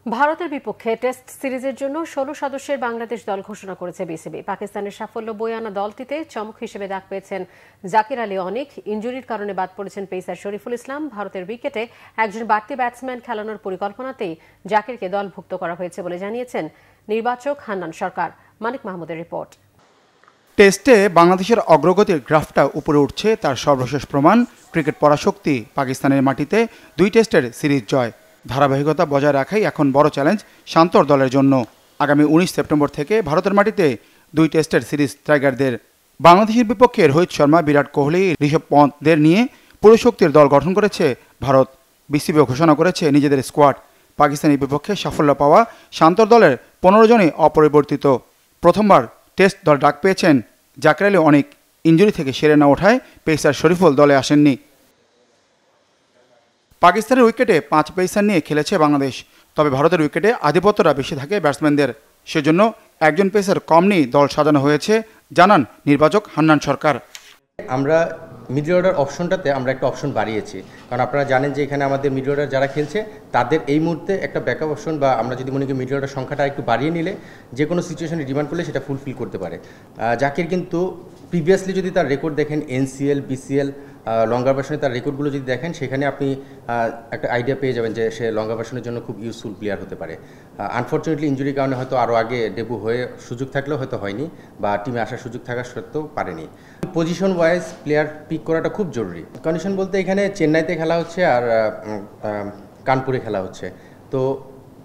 ভারতের বিপক্ষে টেস্ট সিরিজের জন্য ১৬ সদস্যের বাংলাদেশ দল ঘোষণা করেছে বিসিবি। পাকিস্তানের সাফল্য বয়ে আনা দলটিতে চমক হিসেবে ডাক পেয়েছেন জাকির আলী অনিক। ইনজুরির কারণে বাদ পড়েছেন পেসার শরীফুল ইসলাম। ভারতের উইকেটে একজন বাড়তি ব্যাটসম্যান খেলানোর পরিকল্পনাতেই জাকিরকে দলভুক্ত করা হয়েছে বলে জানিয়েছেন নির্বাচক হান্নান সরকার। মানিক মাহমুদের রিপোর্ট। টেস্টে বাংলাদেশের অগ্রগতির গ্রাফটা উপরে উঠছে তার সর্বশেষ প্রমাণ ক্রিকেট পরাশক্তি পাকিস্তানের মাটিতে ২ টেস্টের সিরিজ জয়। ধারাবাহিকতা বজায় রাখাই এখন বড় চ্যালেঞ্জ শান্তর দলের জন্য। আগামী ১৯ সেপ্টেম্বর থেকে ভারতের মাটিতে ২ টেস্টের সিরিজ টাইগারদের। বাংলাদেশের বিপক্ষে রোহিত শর্মা, বিরাট কোহলি, ঋষভ পন্থদের নিয়ে পুরো শক্তির দল গঠন করেছে ভারত। বিসিবিও ঘোষণা করেছে নিজেদের স্কোয়াড। পাকিস্তানের বিপক্ষে সাফল্য পাওয়া শান্তর দলের ১৫ জনই অপরিবর্তিত। প্রথমবার টেস্ট দল ডাক পেয়েছেন জাকির আলী অনিক। ইনজুরি থেকে সেরে না ওঠায় পেসার শরীফুল দলে আসেননি। পাকিস্তানের উইকেটে ৫ পেসার নিয়ে খেলেছে বাংলাদেশ। তবে ভারতের উইকেটে আধিপত্যটা বেশি থাকে ব্যাটসম্যানদের। সেজন্য একজন পেসার কম নিয়ে দল সাজানো হয়েছে জানান নির্বাচক হান্নান সরকার। আমরা মিডল অর্ডার অপশনটাতে আমরা একটা অপশন বাড়িয়েছি, কারণ আপনারা জানেন যে এখানে আমাদের মিডল অর্ডার যারা খেলছে তাদের এই মুহূর্তে একটা ব্যাকআপ অপশন বা আমরা যদি মনে করি মিডল অর্ডার সংখ্যাটা একটু বাড়িয়ে নিলে যে কোনো সিচুয়েশনে ডিমান্ড করলে সেটা ফুলফিল করতে পারে। জাকির কিন্তু প্রিভিয়াসলি যদি তার রেকর্ড দেখেন এনসিএল, বিসিএল, লঙ্গার ভার্সনে তার রেকর্ডগুলো যদি দেখেন সেখানে আপনি একটা আইডিয়া পেয়ে যাবেন যে সে লঙ্গার ভার্সনের জন্য খুব ইউজফুল প্লেয়ার হতে পারে। আনফর্চুনেটলি ইনজুরির কারণে হয়তো আরও আগে ডেবু হয়ে সুযোগ থাকলেও হয়তো হয়নি বা টিমে আসার সুযোগ থাকা সত্ত্বেও পারেনি। পজিশন ওয়াইজ প্লেয়ার পিক করাটা খুব জরুরি। কন্ডিশন বলতে এখানে চেন্নাইতে খেলা হচ্ছে আর কানপুরে খেলা হচ্ছে, তো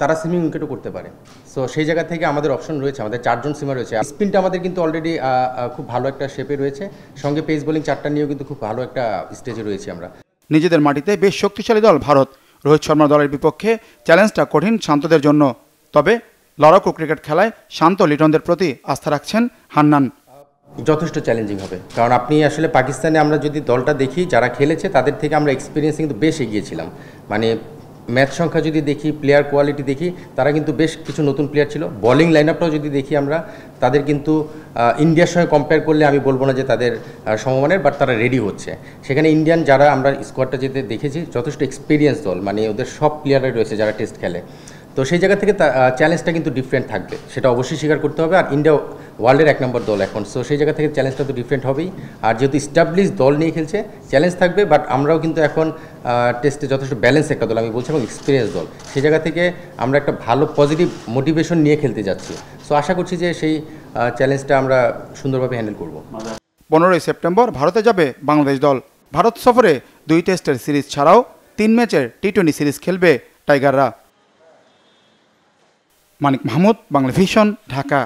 তারা সিমিং উইকেটও করতে পারে। সো সেই জায়গা থেকে আমাদের অপশন রয়েছে, আমাদের ৪ জন সিমার রয়েছে। স্পিনটা আমাদের কিন্তু অলরেডি খুব ভালো একটা শেপে রয়েছে, সঙ্গে পেস বোলিং ৪টা নিয়েও কিন্তু খুব ভালো একটা স্টেজে রয়েছে আমরা। নিজেদের মাটিতে বেশ শক্তিশালী দল ভারত। রোহিত শর্মা দলের বিপক্ষে চ্যালেঞ্জটা কঠিন শান্তদের জন্য। তবে লড়াকু ক্রিকেট খেলায় শান্ত লিটনদের প্রতি আস্থা রাখছেন হান্নান। যথেষ্ট চ্যালেঞ্জিং হবে, কারণ আপনি আসলে পাকিস্তানে আমরা যদি দলটা দেখি যারা খেলেছে তাদের থেকে আমরা এক্সপিরিয়েন্স কিন্তু বেশ এগিয়েছিলাম। মানে ম্যাচ সংখ্যা যদি দেখি, প্লেয়ার কোয়ালিটি দেখি, তারা কিন্তু বেশ কিছু নতুন প্লেয়ার ছিল। বোলিং লাইন আপটাও যদি দেখি আমরা, তাদের কিন্তু ইন্ডিয়ার সঙ্গে কম্পেয়ার করলে আমি বলবো না যে তাদের সমমানের, বাট তারা রেডি হচ্ছে। সেখানে ইন্ডিয়ান যারা আমরা স্কোয়াডটা যেতে দেখেছি যথেষ্ট এক্সপিরিয়েন্স দল, মানে ওদের সব প্লেয়াররাই রয়েছে যারা টেস্ট খেলে। তো সেই জায়গা থেকে চ্যালেঞ্জটা কিন্তু ডিফারেন্ট থাকবে, সেটা অবশ্যই স্বীকার করতে হবে। আর ইন্ডিয়া ওয়ার্ল্ডের ১ নম্বর দল এখন, সো সেই জায়গা থেকে চ্যালেঞ্জটা তো ডিফারেন্ট হবেই। আর যেহেতু স্টাবলিশ দল নিয়ে খেলছে, চ্যালেঞ্জ থাকবে। বাট আমরাও কিন্তু এখন টেস্টে যথেষ্ট ব্যালেন্স একটা দল আমি বলছি, এবং এক্সপিরিয়েন্স দল। সেই জায়গা থেকে আমরা একটা ভালো পজিটিভ মোটিভেশন নিয়ে খেলতে যাচ্ছি। সো আশা করছি যে সেই চ্যালেঞ্জটা আমরা সুন্দরভাবে হ্যান্ডেল করব। ১৫ই সেপ্টেম্বর ভারতে যাবে বাংলাদেশ দল। ভারত সফরে ২ টেস্টের সিরিজ ছাড়াও ৩ ম্যাচের টি-20 সিরিজ খেলবে টাইগাররা। মানিক মাহমুদ, বাংলা ভিশন, ঢাকা।